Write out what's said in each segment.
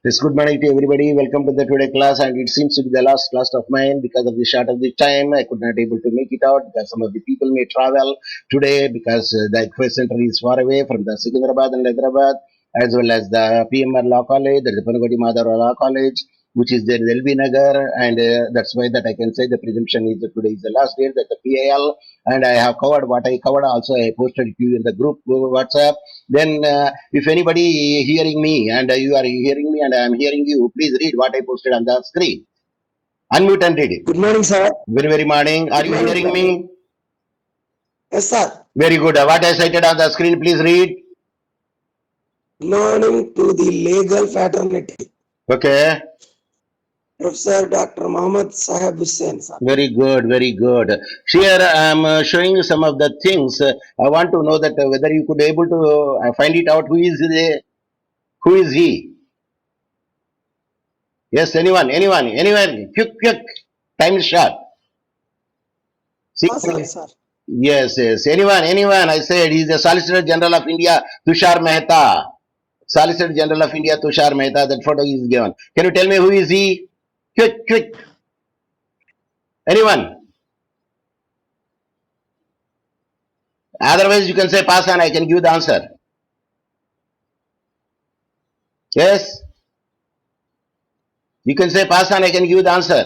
Yes, good morning to everybody. Welcome to the today class, and it seems to be the last class of mine because of the short of the time. I could not able to make it out because some of the people may travel today because the quest center is far away from the Secunderabad and Hyderabad, as well as the PMR Law College, there is the Panagodi Madhara Law College, which is there in LB Nagar, and that's why that I can say the presumption is that today is the last day that the PIL, and I have covered what I covered. Also, I posted to you in the group WhatsApp. Then, if anybody hearing me and you are hearing me and I am hearing you, please read what I posted on the screen. Unmute and read it. Good morning, sir. Very morning. Are Good you morning, hearing sir. me? Yes, sir. Very good. What I cited on the screen, please read. Good morning to the legal fraternity. Okay. Professor Dr. Muhammad Sahib Hussain, sir. Very good. Very good. Here I am showing you some of the things. I want to know that whether you could able to find it out. Who is he? Yes, anyone. Quick. Time is short. See? Awesome, sir. Yes. Anyone. I said he's the Solicitor General of India, Tushar Mehta. Solicitor General of India, Tushar Mehta. That photo is given. Can you tell me who is he? Quick. Anyone? Otherwise, you can say pass on. I can give the answer. Yes. You can say pass on. I can give the answer.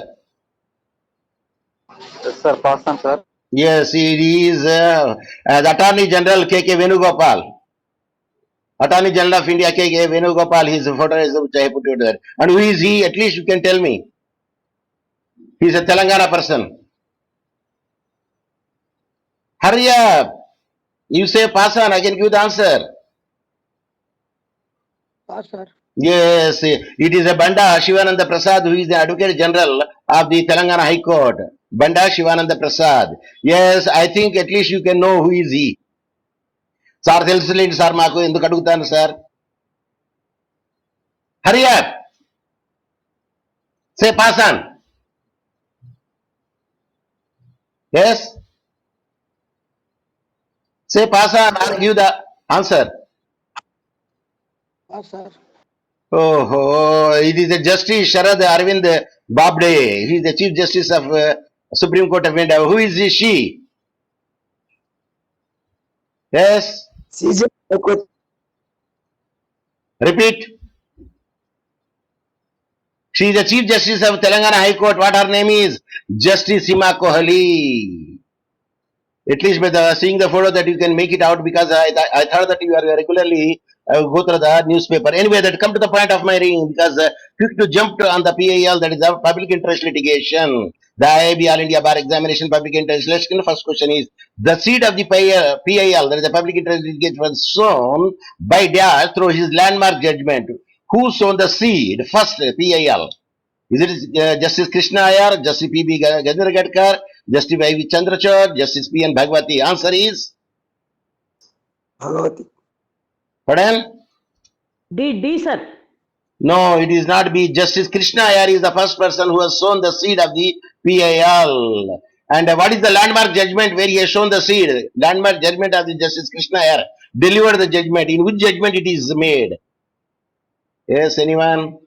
Yes, sir. Pass on, sir. Yes, he is the Attorney General K.K. Venugopal. Attorney General of India K.K. Venugopal. His photo is which I put it there. And who is he? At least you can tell me. He is a Telangana person. Hurry up. You say pass on, I can give the answer. Pass, sir. Yes, it is a Banda Shivananda Prasad who is the Advocate General of the Telangana High Court. Banda Shivananda Prasad. Yes, I think at least you can know who is he. Sir, తెలుసులేండి sir మాకు ఎందుకు అడుగుతాను sir. Hurry up. Say pass on. Yes. Say pass on, I'll give the answer. Pass, sir. Oh, it is the Justice Sharad Arvind Babde. He is the Chief Justice of Supreme Court of India. Who is she? Yes. CJ Repeat. She is the Chief Justice of Telangana High Court. What her name is? Justice Seema Kohli. At least by seeing the photo that you can make it out because I thought that you are regularly go through the newspaper. Anyway, that come to the point of my reading because quick to jump on the PIL, that is a public interest litigation. The IIB All India Bar Examination public interest litigation. First question is the seat of the PIL, that is a public interest litigation, was sown by Dash through his landmark judgment. Who sown the seed? First PIL. Is it Justice Krishna Iyer, Justice P.B. Gajendra Gadkar, Justice I.V. Chandrachud, Justice P.N. Bhagwati? Answer is? Bhagavati. Pardon? D, sir. No, it is not B. Justice Krishna Iyer is the first person who has sown the seed of the PIL. And what is the landmark judgment where he has shown the seed? Landmark judgment of the Justice Krishna Iyer delivered the judgment. In which judgment it is made? Yes, anyone?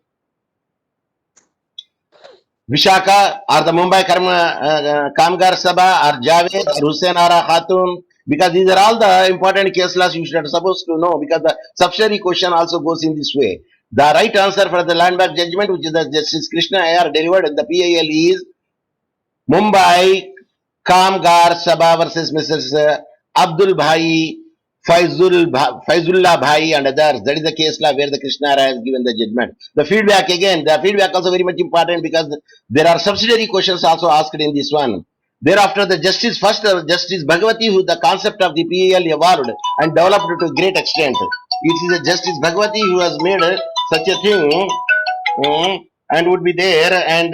Vishaka or the Mumbai Kamgar Sabha or Javed or Hussain Ara Khatun, because these are all the important case laws you should supposed to know because the subsidiary question also goes in this way. The right answer for the landmark judgment, which is the Justice Krishna Iyer delivered in the PIL, is Mumbai Kamgar Sabha versus Mrs. Abdul Bhai Faizullah Bhai and others. That is the case law where the Krishna Iyer has given the judgment. The feedback also very much important because there are subsidiary questions also asked in this one. Thereafter, the Justice Bhagwati, who the concept of the PIL evolved and developed to a great extent. It is the Justice Bhagwati who has made such a thing and would be there. And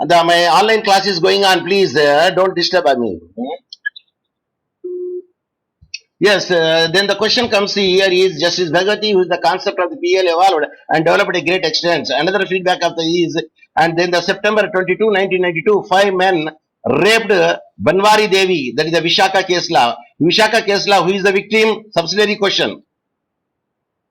my online class is going on. Please don't disturb me. Yes, then the question comes here is Justice Bhagwati, who is the concept of the PL evolved and developed a great extent. Another feedback of the is, and then the September 22, 1992, 5 men raped Banwari Devi, that is the Vishaka case law. Vishaka case law, who is the victim? Subsidiary question.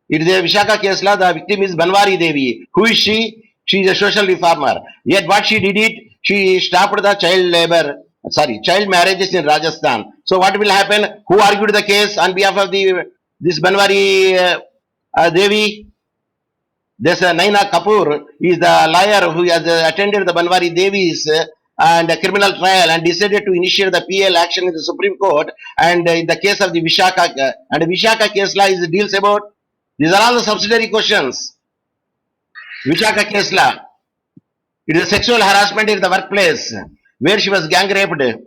It is a Vishaka case law. The victim is Banwari Devi. Who is she? She is a social reformer. Yet what she did it, she stopped the child marriages in Rajasthan. So what will happen? Who argued the case on behalf of this Banwari Devi? This Naina Kapoor is the lawyer who has attended the Banwari Devi's and criminal trial and decided to initiate the PL action in the Supreme Court. And in the case of the Vishaka and the Vishaka case law is deals about, these are all the subsidiary questions. Vishaka case law, it is a sexual harassment in the workplace where she was gang raped.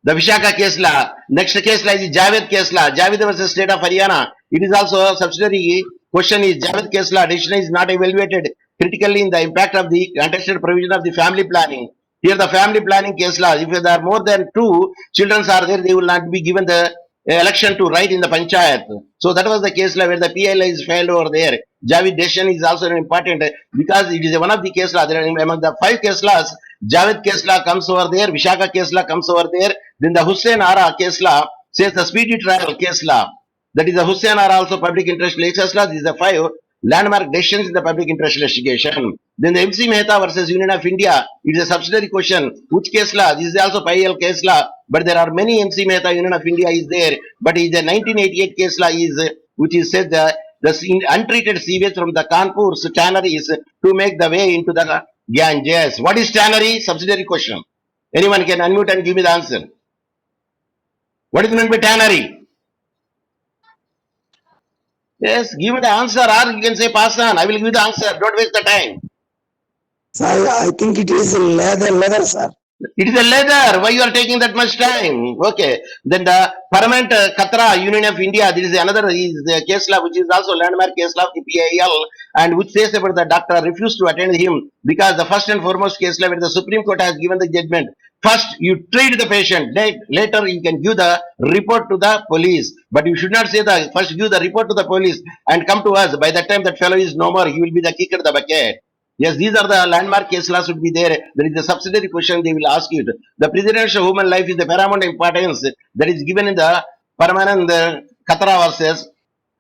The Vishaka case law. Next case law is Javed case law. Javed versus State of Haryana. It is also a subsidiary question is Javed case law. Decision is not evaluated critically in the impact of the contested provision of the family planning. Here the family planning case law. If there are more than 2 children are there, they will not be given the election to write in the panchayat. So that was the case law where the PLI is failed over there. Javed decision is also important because it is one of the case law. There are among the 5 case laws, Javed case law comes over there, Vishaka case law comes over there. Then the Hussain Ara case law says the speedy trial case law. That is the Hussain Ara also public interest case law. These are 5 landmark decisions in the public interest litigation. Then the MC Mehta versus Union of India. It is a subsidiary question. Which case law? This is also PIL case law. But there are many MC Mehta Union of India is there. But it is the 1988 case law is which is said the untreated sewage from the Kanpur tanneries to make the way into the Ganges. What is tannery? Subsidiary question. Anyone can unmute and give me the answer. What is meant by tannery? Yes, give me the answer, or you can say pass on. I will give you the answer. Don't waste the time. Sir, I think it is leather, sir. It is a leather. Why you are taking that much time? Okay. Then the permanent Katra Union of India. There is another is the case law which is also landmark case law of the PIL and which says about the doctor refused to attend him because the first and foremost case law where the Supreme Court has given the judgment. First, you treat the patient. Later, you can give the report to the police. But you should not say that first give the report to the police and come to us. By that time, that fellow is no more. He will be the kicker, the bucket. Yes, these are the landmark case laws would be there. There is a subsidiary question they will ask you. The presidential human life is the paramount importance that is given in the permanent Katra versus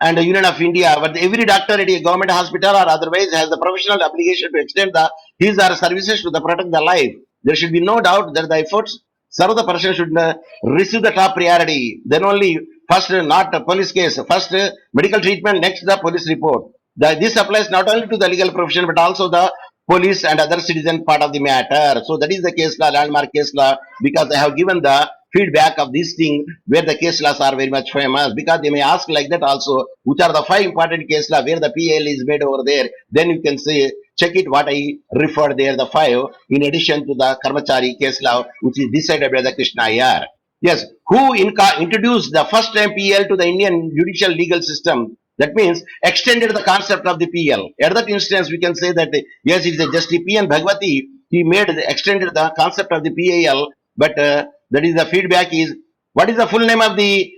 and the Union of India. But every doctor at a government hospital or otherwise has the professional obligation to extend his or services to protect the life. There should be no doubt that the efforts serve the person should receive the top priority. Then only first not a police case, first medical treatment, next the police report. This applies not only to the legal profession but also the police and other citizen part of the matter. So that is the case law, landmark case law, because I have given the feedback of this thing where the case laws are very much famous because they may ask like that also, which are the 5 important case law where the PL is made over there. Then you can say, check it what I referred there, the 5, in addition to the Karmachari case law, which is decided by the Krishna Iyer. Yes, who introduced the first time PL to the Indian judicial legal system? That means extended the concept of the PL. At that instance, we can say that yes, it is a Justice P.N. Bhagwati. He extended the concept of the PAL, but that is the feedback is what is the full name of the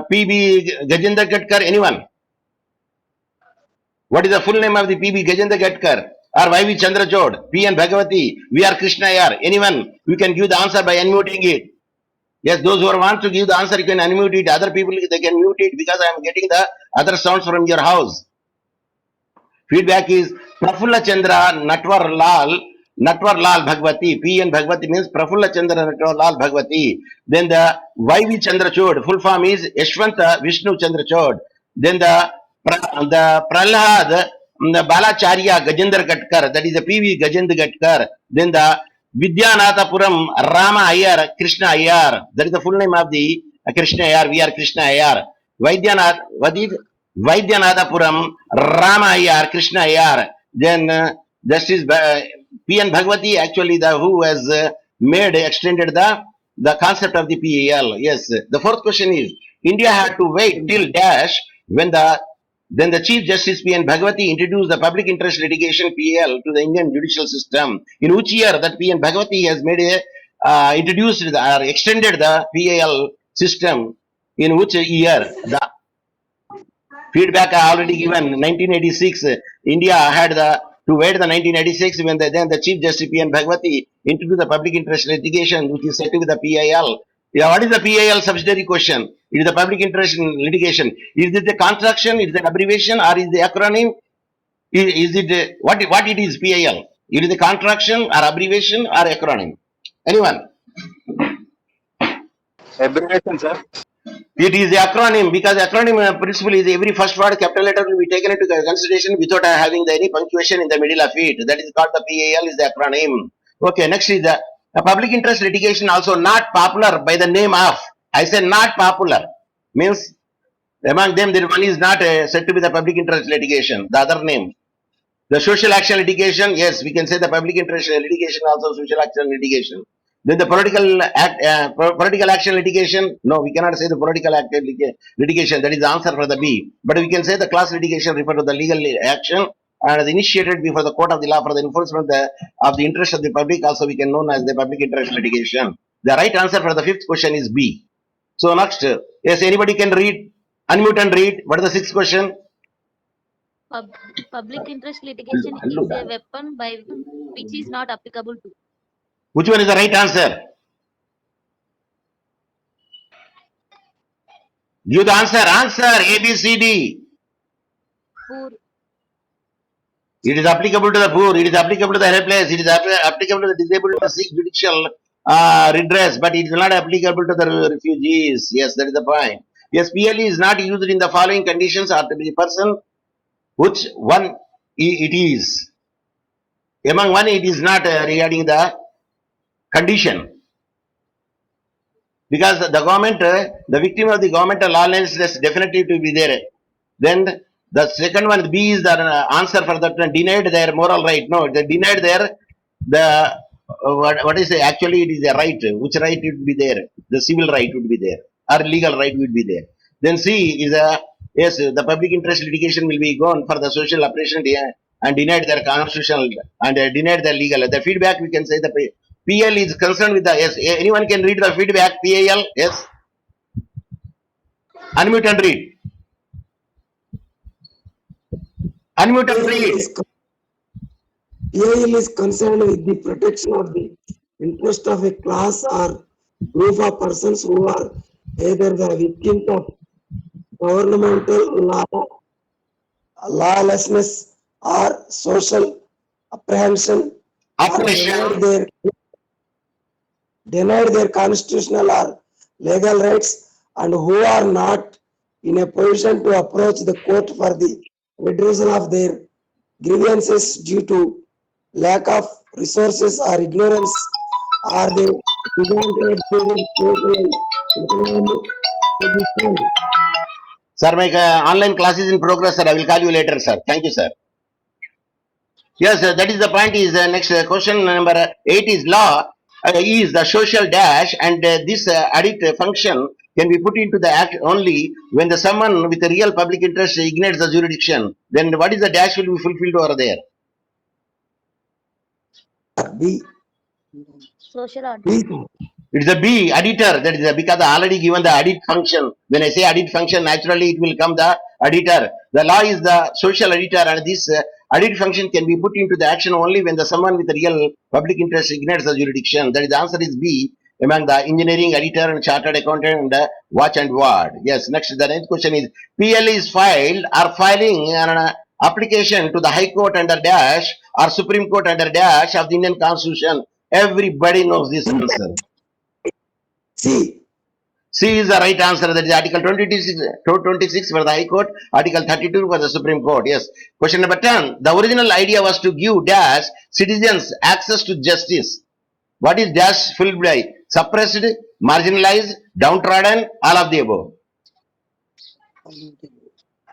P.B. Gajendra Gatkar? Anyone? What is the full name of the P.B. Gajendra Gatkar or Y.V. Chandrachud, P.N. Bhagwati, V.R. Krishna Iyer? Anyone? You can give the answer by unmuting it. Yes, those who want to give the answer, you can unmute it. Other people, they can mute it because I am getting the other sounds from your house. Feedback is Prafulla Chandra Natwar Lal Bhagwati. P.N. Bhagwati means Prafulla Chandra Natwar Lal Bhagwati. Then the Y.V. Chandrachud, full form is Yashwanta Vishnu Chandrachud. Then the Prahlad, the Balacharya Gajendra Gatkar, that is the P.V. Gajendra Gatkar. Then the Vidyanathapuram Rama Iyer, Krishna Iyer. That is the full name of the Krishna Iyer, V.R. Krishna Iyer. Vaidyanathapuram Rama Iyer, Krishna Iyer. Then Justice P.N. Bhagwati, actually who has extended the concept of the PAL. Yes. The 4th question is, India had to wait till dash when then the Chief Justice P.N. Bhagwati introduced the public interest litigation PL to the Indian judicial system. In which year that P.N. Bhagwati has introduced or extended the PAL system? In which year? The feedback I already given. 1986. India had to wait the 1986 when then the Chief Justice P.N. Bhagwati introduced the public interest litigation, which is set with the PIL. Yeah, what is the PIL subsidiary question? It is the public interest in litigation. Is it the contraction? Is it an abbreviation or is the acronym? Is it what it is PIL? It is the contraction or abbreviation or acronym? Anyone? Abbreviation, sir. It is the acronym because acronym principle is every first word capital letter will be taken into consideration without having any punctuation in the middle of it. That is called the PAL is the acronym. Okay, next is the public interest litigation also not popular by the name of. I say not popular means among them there one is not said to be the public interest litigation. The other name. The social action litigation, yes, we can say the public interest litigation also social action litigation. Then the political action litigation, no, we cannot say the political litigation. That is the answer for the B. But we can say the class litigation refer to the legal action and initiated before the court of the law for the enforcement of the interest of the public. Also, we can known as the public interest litigation. The right answer for the fifth question is B. So next, yes, anybody can read, unmute and read. What is the sixth question? Pub- Public interest litigation is a weapon by which is not applicable to Which one is the right answer? Give the answer. Answer A, B, C, D. poor, It is applicable to the poor. It is applicable to the helpless. It is applicable to the disabled to seek judicial redress, but it is not applicable to the refugees. Yes, that is the point. Yes, PLE is not used in the following conditions or to be the person which one it is. Among one, it is not regarding the condition. Because the government, the victim of the government lawlessness definitely to be there. Then the second one, B is the answer for that one, denied their moral right. No, they denied the what is it? Actually it is the right. Which right would be there? The civil right would be there, or legal right would be there. Then C is a yes, the public interest litigation will be gone for the social operation and denied their constitutional and denied their legal. The feedback we can say the PL is concerned with the yes. Anyone can read the feedback PAL? Yes. Unmute and read. Unmute and read. PIL is concerned with the protection of the interest of a class or group of persons who are either the victims of governmental lawlessness or social apprehension or Oppression. denied their constitutional or legal rights and who are not in a position to approach the court for the redressal of their grievances due to lack of resources or ignorance or they disadvantage their social economic position. Sir, my online class is in progress, sir. I will call you later, sir. Thank you, sir. Yes, that is the point. Is next question number 8 is law is the social dash, and this addict function can be put into the act only when the someone with a real public interest ignites the jurisdiction. Then what is the dash will be fulfilled over there? B. social order. B. It is a B, editor. That is because I already given the edit function. When I say edit function, naturally it will come the editor. The law is the social editor, and this edit function can be put into the action only when the someone with a real public interest ignites the jurisdiction. That is the answer is B among the engineering editor and chartered accountant and watch and ward. Yes. Next, the next question is PL is filed or filing an application to the High Court under dash or Supreme Court under dash of the Indian Constitution. Everybody knows this answer. C. C is the right answer. That is Article 26 for the High Court, Article 32 for the Supreme Court. Yes. Question number 10. The original idea was to give dash citizens access to justice. What is dash filled by? Suppressed, marginalized, downtrodden, all of the above.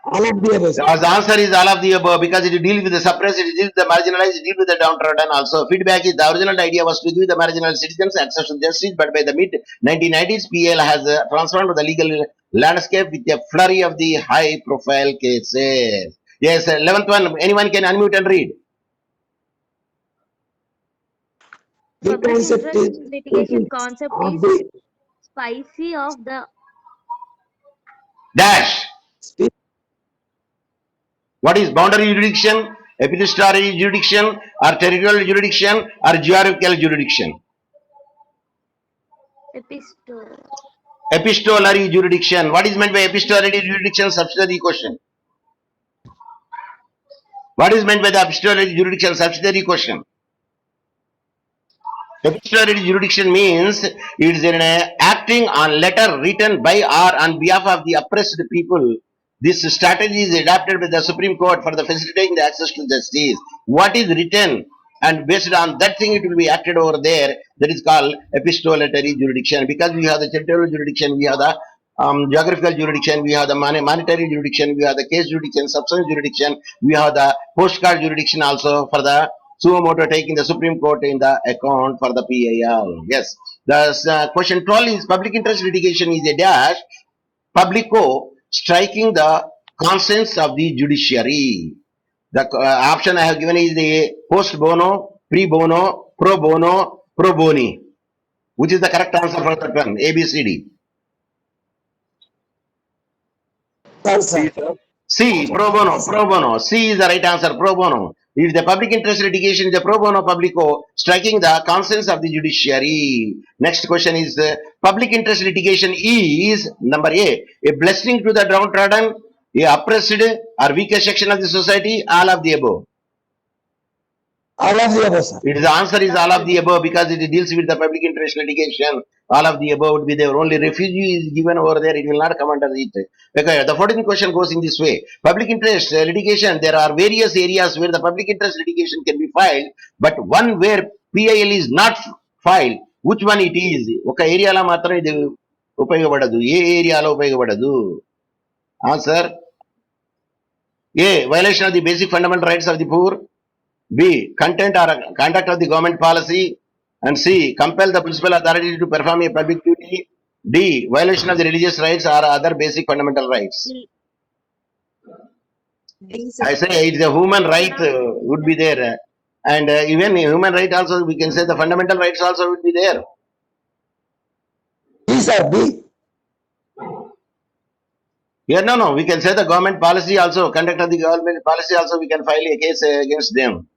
All of the above. The answer is all of the above because it deals with the suppressed, it deals with the marginalized, it deals with the downtrodden also. Feedback is the original idea was to give the marginalized citizens access to justice, but by the mid 1990s, PL has transformed the legal landscape with a flurry of the high profile cases. Yes, 11th one, anyone can unmute and read. The Public concept interest is litigation concept of is the spicy of the Dash. speech What is boundary jurisdiction, epistolary jurisdiction, or territorial jurisdiction, or geographical jurisdiction? Epistolary jurisdiction. What is meant by epistolary jurisdiction? Subsidiary question. What is meant by the epistolary jurisdiction? Subsidiary question. Epistolary jurisdiction means it is an acting on letter written by or on behalf of the oppressed people. This strategy is adopted by the Supreme Court for the facilitating the access to justice. What is written and based on that thing it will be acted over there. That is called epistolary jurisdiction. Because we have the territorial jurisdiction, we have the geographical jurisdiction, we have the monetary jurisdiction, we have the case jurisdiction, substance jurisdiction, we have the postcard jurisdiction also for the suo motu taking the Supreme Court in the account for the PIL. Yes. The question 12 is public interest litigation is a dash publico striking the conscience of the judiciary. The option I have given is the post bono, pre bono, pro bono, pro boni. Which is the correct answer for that one? A, B, C, D. Answer. C, pro bono, pro bono. C is the right answer, pro bono. If the public interest litigation is the pro bono publico, striking the conscience of the judiciary. Next question is public interest litigation is number A blessing to the downtrodden, a oppressed or weakest section of the society, all of the above. All of the above, sir. The answer is all of the above because it deals with the public interest litigation. All of the above would be there. Only refugee is given over there. It will not come under it. Okay, the 14th question goes in this way. Public interest litigation, there are various areas where the public interest litigation can be filed, but one where PIL is not filed. Which one it is? ఒక ఏరియాలో మాత్రం ఇది ఉపయోగపడదు. ఏ ఏరియాలో ఉపయోగపడదు? Answer A. Violation of the basic fundamental rights of the poor. B. Content or conduct of the government policy. And C. Compel the principal authority to perform a public duty. D. Violation of the religious rights or other basic fundamental rights. I say it's a human right would be there. And even human right also, we can say the fundamental rights also would be there. B, sir. B. Yeah, no. We can say the government policy also, conduct of the government policy also, we can file a case against them.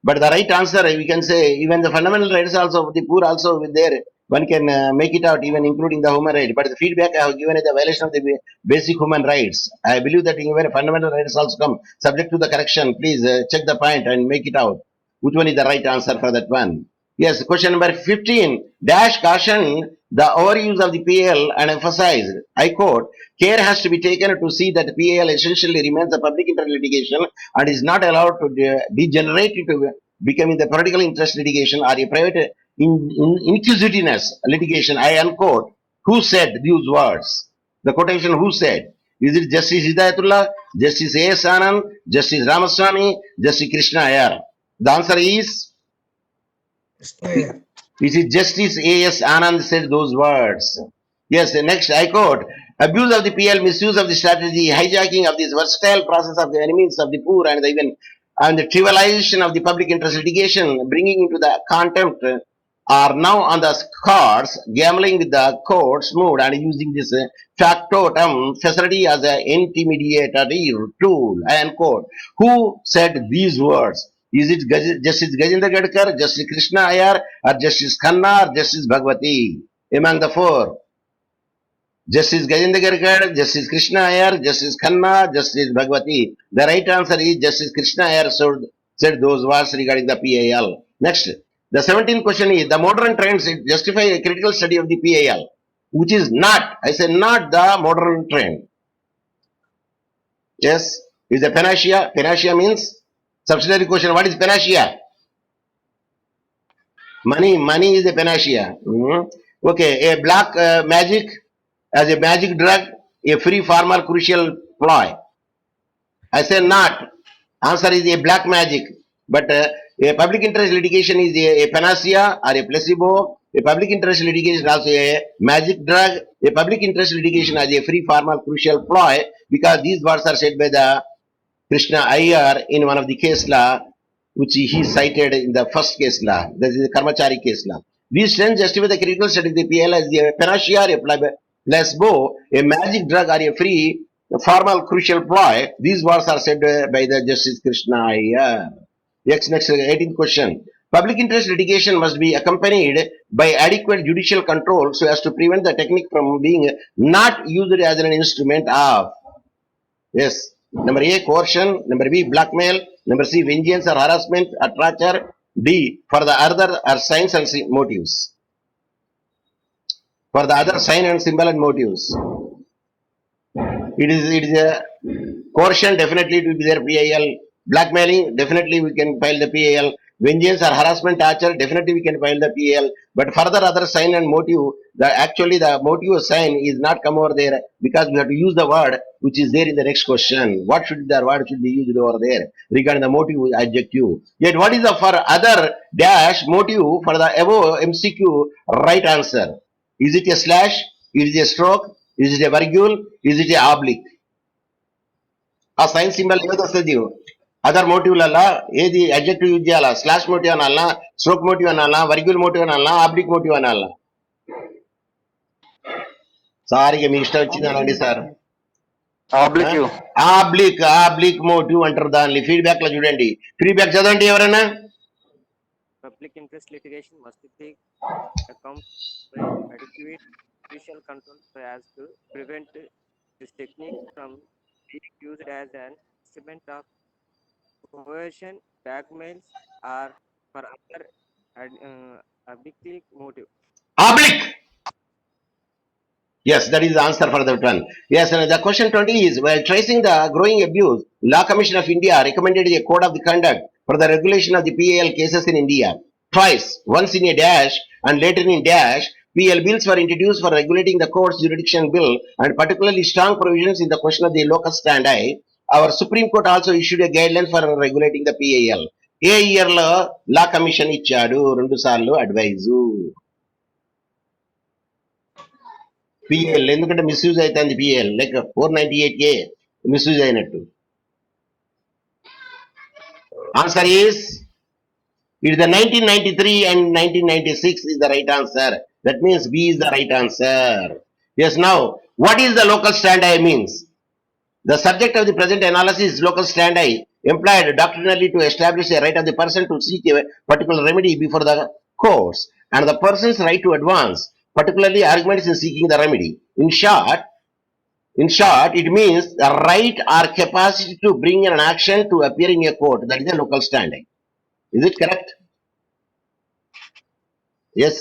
But the right answer, we can say, even the fundamental rights also of the poor also with there, one can make it out, even including the human right. But the feedback I have given is the violation of the basic human rights. I believe that even fundamental rights also come subject to the correction. Please check the point and make it out. Which one is the right answer for that one? Yes, question number 15. Dash caution the overuse of the PL and emphasized, I quote, care has to be taken to see that PL essentially remains a public interest litigation and is not allowed to degenerate into becoming the political interest litigation or a private inquisitiveness litigation. I unquote. Who said these words? The quotation who said? Is it Justice Hidayatullah, Justice A.S. Anand, Justice Ramaswamy, Justice Krishna Iyer? The answer is Justice A.S. Anand said those words. Yes, next I quote. Abuse of the PL, misuse of the strategy, hijacking of this versatile process of the enemies of the poor and the trivialization of the public interest litigation, bringing into the contempt are now on the cards, gambling with the court's mood and using this factotum facility as an intermediary tool. I unquote. Who said these words? Is it Justice Gajendra Gadkar, Justice Krishna Iyer, or Justice Khanna, or Justice Bhagwati? Among the four, Justice Gajendra Gadkar, Justice Krishna Iyer, Justice Khanna, Justice Bhagwati. The right answer is Justice Krishna Iyer said those words regarding the PIL. Next, the 17th question is the modern trends justify a critical study of the PIL, which is not, I say not the modern trend. Yes, is the panacea. Panacea means subsidiary question. What is panacea? Money is a panacea. Okay, a black magic as a magic drug, a free formal crucial ploy. I say not. Answer is a black magic. But a public interest litigation is a panacea or a placebo. A public interest litigation is also a magic drug. A public interest litigation as a free formal crucial ploy, because these words are said by the Krishna Iyer in one of the case law, which he cited in the first case law. That is the Karmachari case law. These trends justify the critical study of the PL as a panacea, a placebo, a magic drug, or a free formal crucial ploy. These words are said by the Justice Krishna Iyer. Next, 18th question. Public interest litigation must be accompanied by adequate judicial control so as to prevent the technique from being not used as an instrument of. Yes. Number A, coercion. Number B, blackmail. Number C, vengeance or harassment or torture. D, for the other are signs and motives. For the other sign and symbol and motives. It is a coercion, definitely it will be there PIL. Blackmailing, definitely we can file the PIL. Vengeance or harassment, torture, definitely we can file the PIL. But further other sign and motive, actually the motive sign is not come over there because we have to use the word which is there in the next question. What should the word should be used over there regarding the motive adjective? Yet what is the for other dash motive for the above MCQ right answer? Is it a slash? Is it a stroke? Is it a virgule? Is it a oblique? ఆ sign symbol ఏది వస్తుంది other మోటివ్లల్లా ఏది adjective use చేయాలా slash motive అనాలా stroke motive అనాలా వర్గ్యూల్ motive అనాలా oblique motive అనాలా sir ఇక మీ ఇష్టం వచ్చింది అనండి సార్ Oblique. ఆబ్లిక్ మోటివ్ అంటారు దాన్ని ఫీడ్బ్యాక్ లో చూడండి ఫీడ్బ్యాక్ చదవండి ఎవరైనా Public interest litigation must be accompanied by adequate judicial control so as to prevent this technique from being used as an instrument of coercion, blackmails, or for other oblique motive. oblique. Yes, that is the answer for that one. Yes, and the question 20 is, while tracing the growing abuse, Law Commission of India recommended a code of the conduct for the regulation of the PAL cases in India. Twice, once in a dash and later in dash, PL bills were introduced for regulating the court's jurisdiction bill and particularly strong provisions in the question of the locus standi. Our Supreme Court also issued a guideline for regulating the PAL. A year లో law commission ఇచ్చాడు 2 సార్లు advice PL ఎందుకంటే misuse అవుతుంది PL like 498A misuse అయినట్టు answer is it is the 1993 and 1996 is the right answer. That means B is the right answer. Yes, now what is the local standi means? The subject of the present analysis is local standi employed doctrinally to establish a right of the person to seek a particular remedy before the courts and the person's right to advance particularly arguments in seeking the remedy. In short, it means the right or capacity to bring an action to appear in a court. That is a local standi. Is it correct? Yes.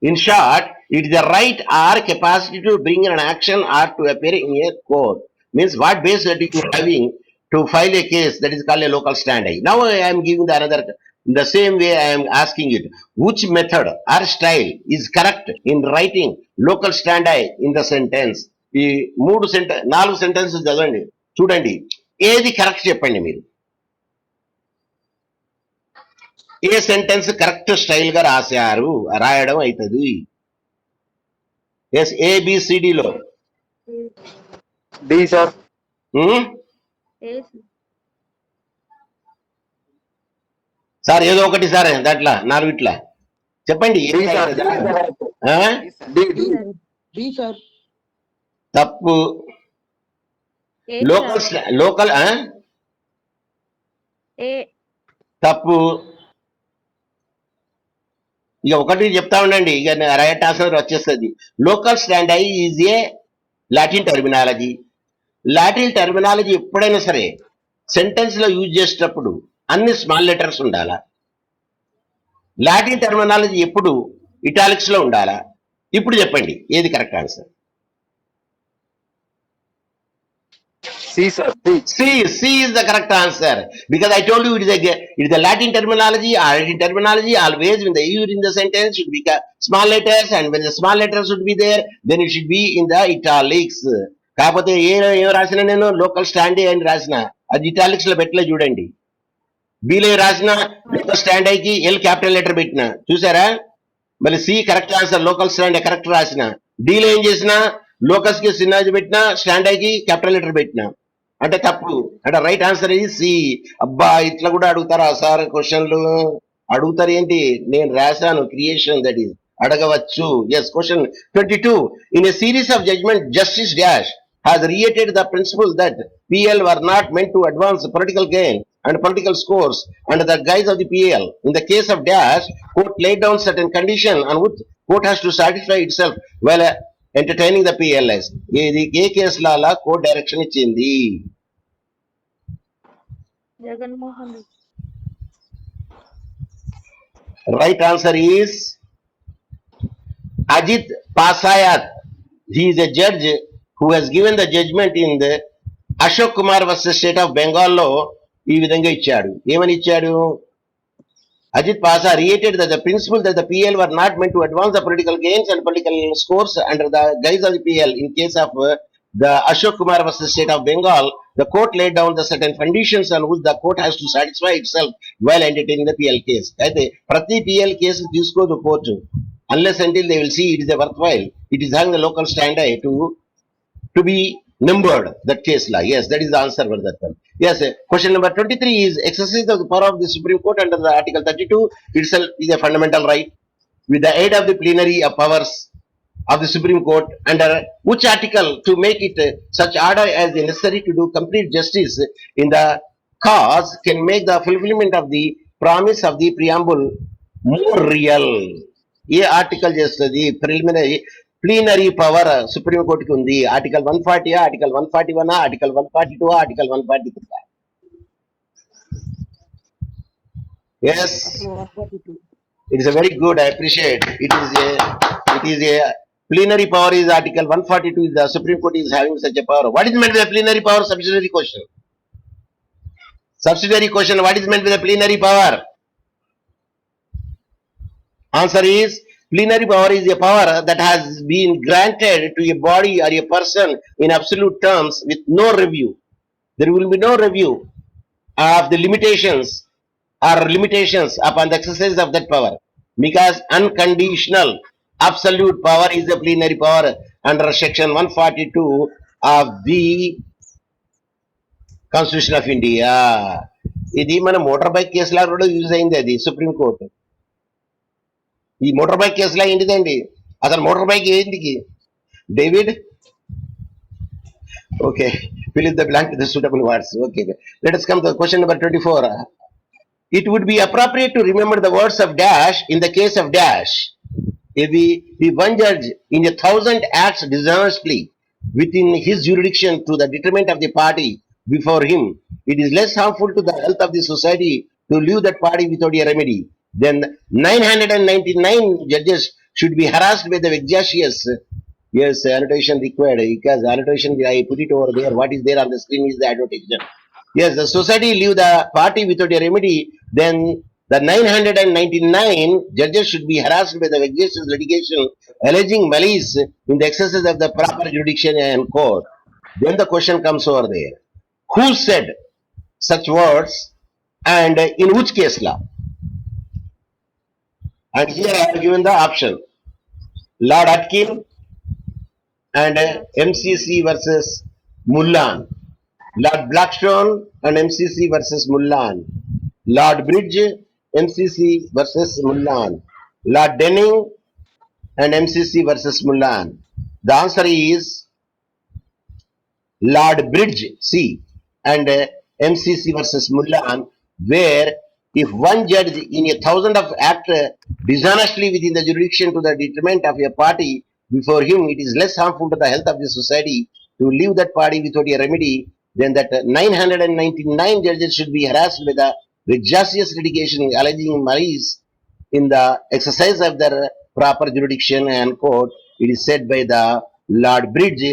In short, it is the right or capacity to bring an action or to appear in a court. Means what base that you are having to file a case, that is called a local standi. Now I am giving the another, the same way I am asking it. Which method or style is correct in writing local standi in the sentence? ఈ 4 sentences చదవండి చూడండి ఏది correct చెప్పండి మీరు ఏ sentence correct style గా రాశారు రాయడం అవుతుంది ఎస్ ఏబిసిడిలో D, sir. సార్ ఏదో ఒకటి సార్ దాంట్లో 4 ఇట్లా చెప్పండి D, sir. ఆ? D, sir. తప్పు లోకల్ తప్పు ఇక ఒకటి చెప్తా ఉండండి ఇక రైట్ ఆన్సర్ వచ్చేస్తుంది locus standi is a Latin terminology ఎప్పుడైనా సరే సెంటెన్స్ లో యూజ్ చేసేటప్పుడు అన్ని స్మాల్ లెటర్స్ ఉండాలా లాటిన్ టెర్మినాలజీ ఎప్పుడు ఇటాలిక్స్ లో ఉండాలా ఇప్పుడు చెప్పండి ఏది correct answer C, sir. C is the correct answer because I told you it is a Latin terminology. Latin terminology always when the used in the sentence should be small letters and when the small letters should be there, then it should be in the italics. కాకపోతే ఏం రాసిన నేను local స్టాండీ అని రాసిన అది italics లో పెట్టలే చూడండి బీలో రాసిన లోకల్ స్టాండీకి ఎల్ క్యాపిటల్ లెటర్ పెట్టిన చూసారా మళ్ళీ C correct answer local stand correct రాసిన డీలో ఏం చేసిన లోకస్ కి సిన్నాజ్ పెట్టిన స్టాండీకి క్యాపిటల్ లెటర్ పెట్టిన అంటే తప్పు అంటే రైట్ ఆన్సర్ ఇది సి అబ్బా ఇట్లా కూడా అడుగుతారా సార్ క్వశ్చన్లు అడుగుతారు ఏంటి నేను రాశాను క్రియేషన్ దట్ ఈస్ అడగవచ్చు yes question 22 in a series of judgment justice dash has reiterated the principle that PL were not meant to advance political gain and political scores under the guise of the PAL. In the case of Dash, court laid down certain condition on which court has to satisfy itself while entertaining the PLS. ఇది ఏ కేసుల court direction ఇచ్చింది? Jagannath. Right answer is Ajit Pasayat. He is a judge who has given the judgment in the Ashok Kumar versus State of Bengal లో ఈ విధంగా ఇచ్చాడు. ఏమని ఇచ్చాడు? Ajit Pasa reiterated that the principle that the PL were not meant to advance the political gains and political scores under the guise of the PL. In case of the Ashok Kumar versus State of Bengal, the court laid down the certain conditions on which the court has to satisfy itself while entertaining the PL case. అయితే ప్రతి PL case తీసుకోదు court unless until they will see it is a worthwhile. It is having a local standard to be numbered that case law. Yes, that is the answer for that one. Yes, question number 23 is exercise of the power of the Supreme Court under the Article 32 itself is a fundamental right with the aid of the plenary of powers of the Supreme Court under which article to make it such order as necessary to do complete justice in the cause can make the fulfillment of the promise of the preamble more real. A article చేస్తుంది? Plenary power supreme కోర్టుకి ఉంది. Article 140, article 141, article 142, article 143. Yes, it is a very good. I appreciate. It is a plenary power is article 142. The Supreme Court is having such a power. What is meant by the plenary power? Subsidiary question. Subsidiary question. What is meant by the plenary power? Answer is plenary power is a power that has been granted to a body or a person in absolute terms with no review. There will be no review of the limitations upon the exercise of that power because unconditional absolute power is the plenary power under section 142 of the Constitution of India. ఇది మన motor bike కేసులా కూడా use అయింది అది supreme court. ఈ motor bike కేసులా ఏంటిదండి? అసలు motor bike ఏంటికి? David okay, fill in the blank with the suitable words. Okay, let us come to question number 24. It would be appropriate to remember the words of Dash in the case of Dash. If the one judge in 1,000 acts dishonestly within his jurisdiction to the detriment of the party before him, it is less harmful to the health of the society to leave that party without a remedy. Then 999 judges should be harassed by the vexatious. Yes, annotation required because annotation I put it over there. What is there on the screen is the annotation. Yes, the society leave the party without a remedy. Then the 999 judges should be harassed by the vexatious litigation alleging malice in the exercise of the proper jurisdiction and court. Then the question comes over there. Who said such words and in which case law? And here I have given the option. Lord Atkin and MCC versus Mullan. Lord Blackstone and MCC versus Mullan. Lord Bridge, MCC versus Mullan. Lord Denning and MCC versus Mullan. The answer is Lord Bridge, C, and MCC versus Mullan, where if one judge in 1,000 of act dishonestly within the jurisdiction to the detriment of a party before him, it is less harmful to the health of the society to leave that party without a remedy than that 999 judges should be harassed by the vexatious litigation alleging malice in the exercise of their proper jurisdiction and court. It is said by the Lord Bridge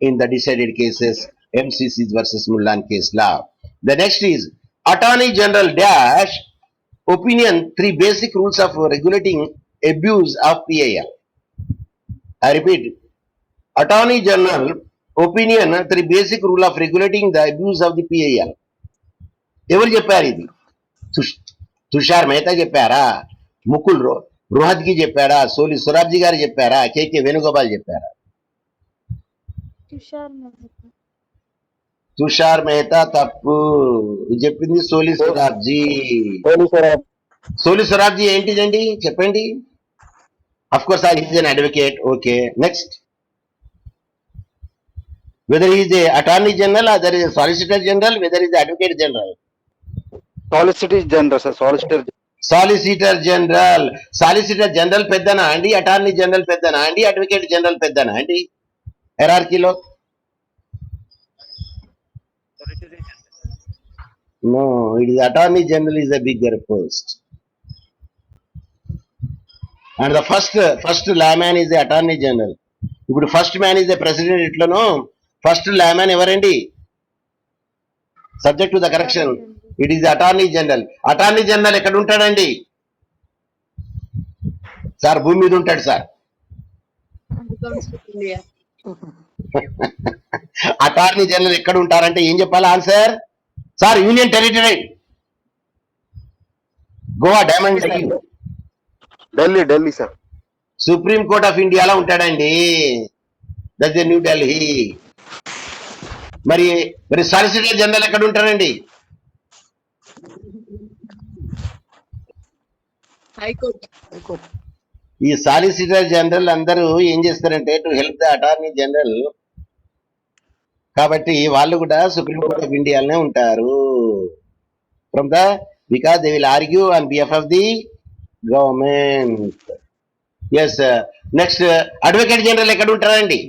in the decided cases MCC versus Mullan case law. The next is Attorney General Dash opinion 3 basic rules of regulating abuse of PIL. I repeat, Attorney General opinion 3 basic rule of regulating the abuse of the PIL. ఎవరు చెప్పారు ఇది? తుషార్ మెహతా చెప్పారా? ముకుల్ రోహత్గి చెప్పారా? సోలి సురాబ్జీ గారు చెప్పారా? కేకే వేణుగోపాల్ చెప్పారా? తుషార్ మెహతా తప్పు. ఇది చెప్పింది సోలి సురాబ్జీ. సోలి సురాబ్జీ ఏంటిదండి చెప్పండి? Of course he is an advocate. Okay, next. Whether he is a attorney general or there is a solicitor general, whether he is advocate general. Solicitor general sir, solicitor general పెద్దనా అండి, అటార్నీ జనరల్ పెద్దనా అండి, advocate general పెద్దనా అండి హెరార్కీలో? Solicitor General. No, it is attorney general is a bigger post. And the first layman is the attorney general. ఇప్పుడు first man is the president, ఇట్లనో first lawman ఎవరండి? Subject to the correction, it is attorney general. Attorney general ఎక్కడ ఉంటాడండి sir? భూమి మీద ఉంటాడు sir. Attorney general ఎక్కడ ఉంటారంటే ఏం చెప్పాలి answer sir? Union territory, Goa, diamond, Delhi sir. Supreme court of ఇండియాలో ఉంటాడండి, దట్ న్యూ ఢిల్లీ. మరి మరి సాలిసిటర్ జనరల్ ఎక్కడ ఉంటారండి? హైకోర్టు. ఈ సాలిసిటర్ జనరల్ అందరూ ఏం చేస్తారంటే to help the attorney general, కాబట్టి వాళ్ళు కూడా సుప్రీం కోర్ట్ ఆఫ్ ఇండియాలోనే ఉంటారు. From the because they will argue on behalf of the government. Yes, next advocate general ఎక్కడ ఉంటారండి?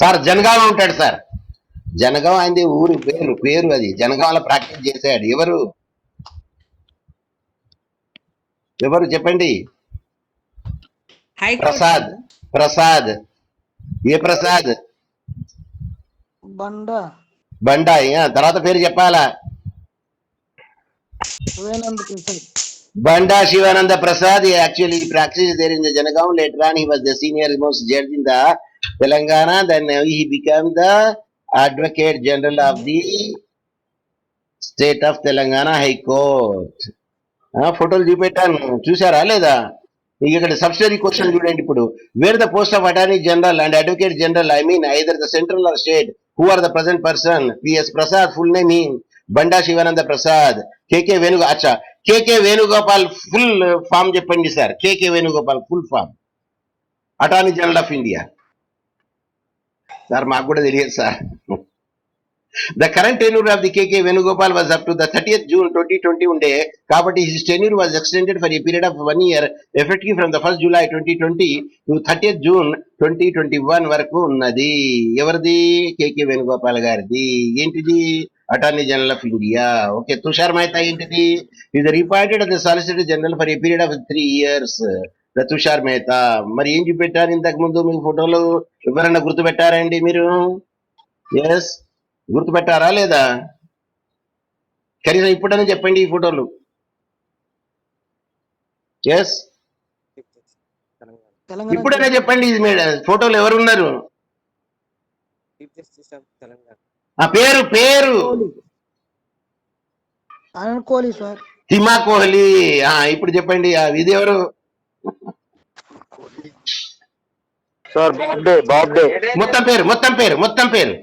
సార్ జనగాంలో ఉంటాడు సార్. జనగాం ఆయనది ఊరి పేరు అది. జనగాంలో ప్రాక్టీస్ చేశాడు. ఎవరు చెప్పండి? ప్రసాద్. ఏ ప్రసాద్? బండా. తర్వాత పేరు చెప్పాలా? Banda Shivananda Prasad, he actually practiced there in the Janagaon. Later on, he was the senior most judge in the Telangana. Then he became the Advocate General of the State of Telangana High Court. ఫోటోలు చూపెట్టాను, చూసారా లేదా? ఇక్కడ subsidiary question చూడండి. ఇప్పుడు where the post of attorney general and advocate general, I mean either the central or state, who are the present person? PS Prasad, full name Banda Sivananda Prasad. KK Venugopal full form చెప్పండి sir. KK Venugopal full form attorney general of India. Sir మాకు కూడా తెలియదు sir. The current tenure of the KK Venugopal was up to the 30th June 2020 unde, kabatti his tenure was extended for a period of 1 year effective from the 1st July 2020 to 30th June 2021 వరకు ఉన్నది. ఎవరిది? KK Venugopal గారిది. ఏంటిది? Attorney general of India. Okay. Tushar Mehta ఏంటిది? Is reported as the Solicitor General for a period of 3 years. The Tushar Mehta. మరి ఏం చూపెట్టారు ఇంతకు ముందు? మీ ఫోటోలు ఎవరన్నా గుర్తుపెట్టారండి మీరు? ఎస్, గుర్తుపెట్టారా లేదా? కనీసం ఇప్పుడనే చెప్పండి ఈ ఫోటోలు. ఎస్, ఇప్పుడనే చెప్పండి ఫోటోలు ఎవరున్నారు? Chief Justice of Telangana. ఆ పేరు కోహ్లీ సార్. హిమా కోహ్లీ. ఇప్పుడు చెప్పండి ఇది ఎవరు? సార్ బాబ్డే. మొత్తం పేరు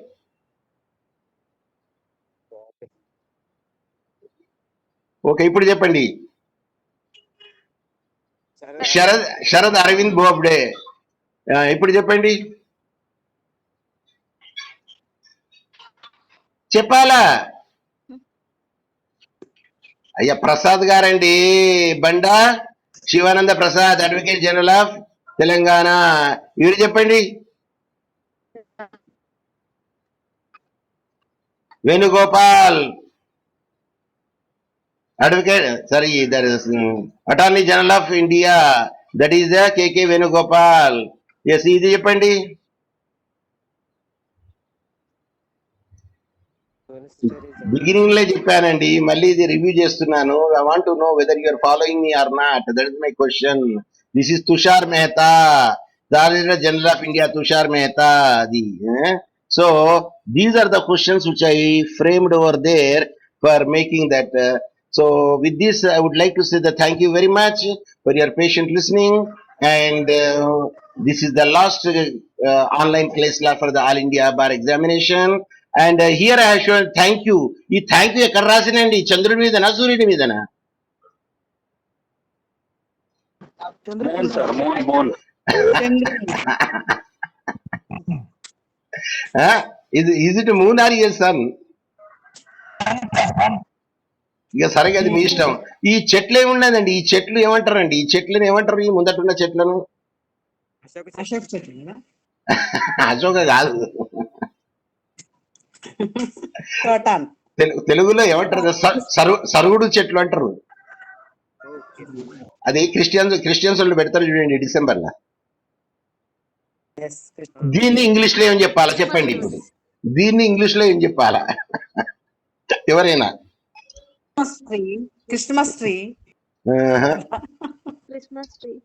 ఓకే. ఇప్పుడు చెప్పండి. శరద్ అరవింద్ బోబ్డే. ఇప్పుడు చెప్పండి. చెప్పాలా? అయ్యా ప్రసాద్ గారండి. Banda Sivananda Prasad, advocate general of Telangana. ఇవి చెప్పండి. Venugopal, advocate, sorry, there is Attorney General of India, that is the KK Venugopal. Yes, ఇది చెప్పండి. బిగినింగ్ లో చెప్పానండి, మళ్ళీ ఇది రివ్యూ చేస్తున్నాను. I want to know whether you are following me or not. That is my question. This is Tushar Mehta, Solicitor General of India, Tushar Mehta. So these are the questions which I framed over there for making that. So with this, I would like to say that thank you very much for your patient listening. And this is the last online class for the All India Bar examination. And here I have shown thank you. ఈ thank you ఎక్కడ రాసినండి? చంద్రుడి మీదనా, సూర్యుడి మీదనా? is it moon or a sun? ఇక సరిగా అది మీ ఇష్టం. ఈ చెట్లు ఏమున్నదండి, ఈ చెట్లు ఏమంటారండి, ఈ చెట్లను ఏమంటారు, ఈ ముందటున్న చెట్లను? అశోక్ చెట్టు. అశోక కాదు, తెలుగులో ఏమంటారు, సరుగుడు చెట్లు అంటారు. అది క్రిస్టియన్స్ వాళ్ళు పెడతారు చూడండి డిసెంబర్ లో. దీన్ని ఇంగ్లీష్ లో ఏం చెప్పాలా చెప్పండి ఇప్పుడు, దీన్ని ఇంగ్లీష్ లో ఏం చెప్పాలా ఎవరైనా? Christmas tree. Christmas tree.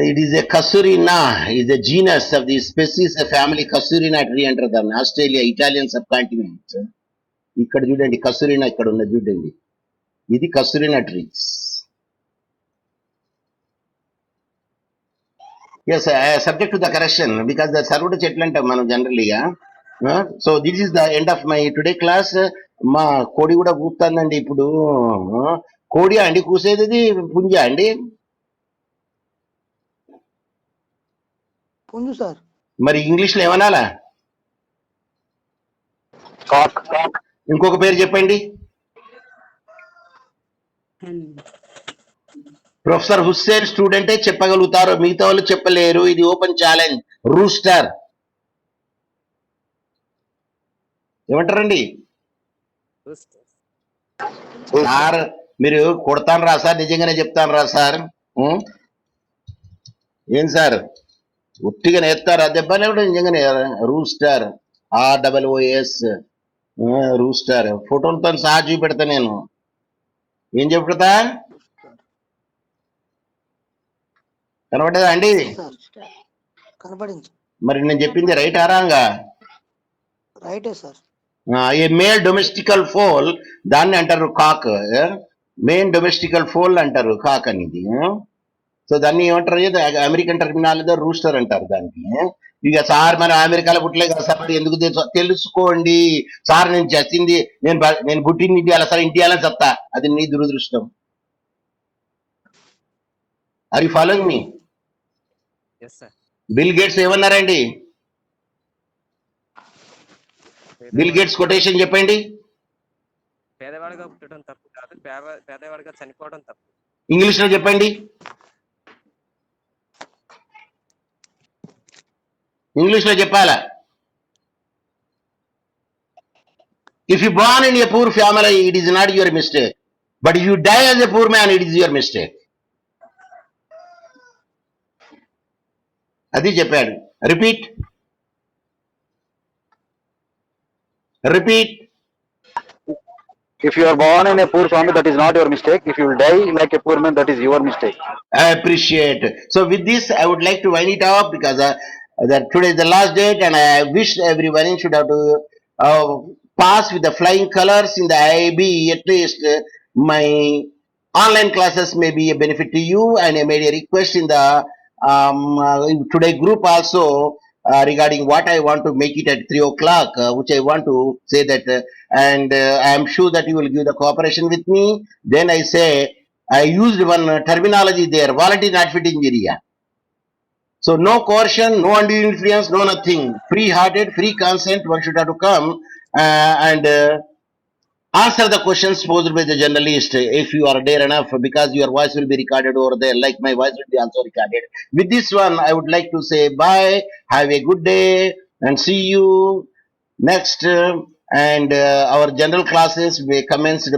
It is a Casuarina, is a genus of the species, a family Casuarina tree అంటారు దాన్ని. Australia, Italian subcontinent. ఇక్కడ చూడండి కసూరినా, ఇక్కడ ఉన్నది చూడండి, ఇది casuarina trees. Yes, subject to the correction because the సర్వుడు చెట్లు అంటాం మనం జనరలీగా. So this is the end of my today class. మా కోడి కూడా కూస్తుందండి ఇప్పుడు. కోడి అండి కూసేది, పుంజ అండి? పుంజు సార్. మరి ఇంగ్లీష్ లో ఏమనాలా? కాక్. ఇంకొక పేరు చెప్పండి. ప్రొఫెసర్ హుస్సేన్ స్టూడెంటే చెప్పగలుగుతారు, మిగతా వాళ్ళు చెప్పలేరు. ఇది ఓపెన్ ఛాలెంజ్. రూస్టర్ ఏమంటారండి? సార్ మీరు కొడతాను రా సార్, నిజంగానే చెప్తాను రా సార్. ఏం సార్ ఉట్టిగా నేర్తారు దెబ్బనే కూడా నిజంగానే? Rooster, ROOS, rooster. ఫోటోలతో సహా చూపెడతా నేను. ఏం చెప్తా కనబడ్డదా అండి? కనపడింది. మరి నేను చెప్పింది రైట్ ఆరాంగా? రైటే సార్. ఏ మేల్ డొమెస్టికల్ ఫోల్ దాన్ని అంటారు కాక్. మెయిన్ డొమెస్టికల్ ఫోల్ అంటారు కాక్ అనేది. సో దాన్ని ఏమంటారు, అమెరికన్ టర్మినాలజీలో రూస్టర్ అంటారు దానికి. ఇక సార్ మనం అమెరికాలో పుట్టలే కదా సార్, ఎందుకు తెలుసుకోండి సార్. నేను చచ్చింది, నేను పుట్టింది ఇండియాలో సార్, ఇండియాలో చెప్తా. అది నీ దురదృష్టం. Are you following me? Bill Gates ఏమన్నారండి? బిల్ గేట్స్ కొటేషన్ చెప్పండి. పేదవాడిగా పుట్టడం తప్పు కాదు, పేదవాడిగా చనిపోవడం తప్పు. ఇంగ్లీష్ లో చెప్పండి. ఇంగ్లీష్ లో చెప్పాలా? If you born in a poor family it is not your mistake, but you die as a poor man it is your mistake. అది చెప్పాడు. Repeat. If you are born in a poor family, that is not your mistake. If you will die like a poor man, that is your mistake. I appreciate. So with this, I would like to wind it up because that today is the last date, and I wish everyone should have to pass with the flying colors in the IIB. At least my online classes may be a benefit to you, and I made a request in the today group also regarding what I want to make it at 3 o'clock, which I want to say that, and I am sure that you will give the cooperation with me. Then I say, I used one terminology there, voluntary not fit injury. So no coercion, no undue influence, no nothing. Free-hearted, free consent, one should have to come and answer the questions posed by the journalist if you are dare enough, because your voice will be recorded over there, like my voice will be also recorded. With this one, I would like to say bye, have a good day, and see you next. And our general classes will commence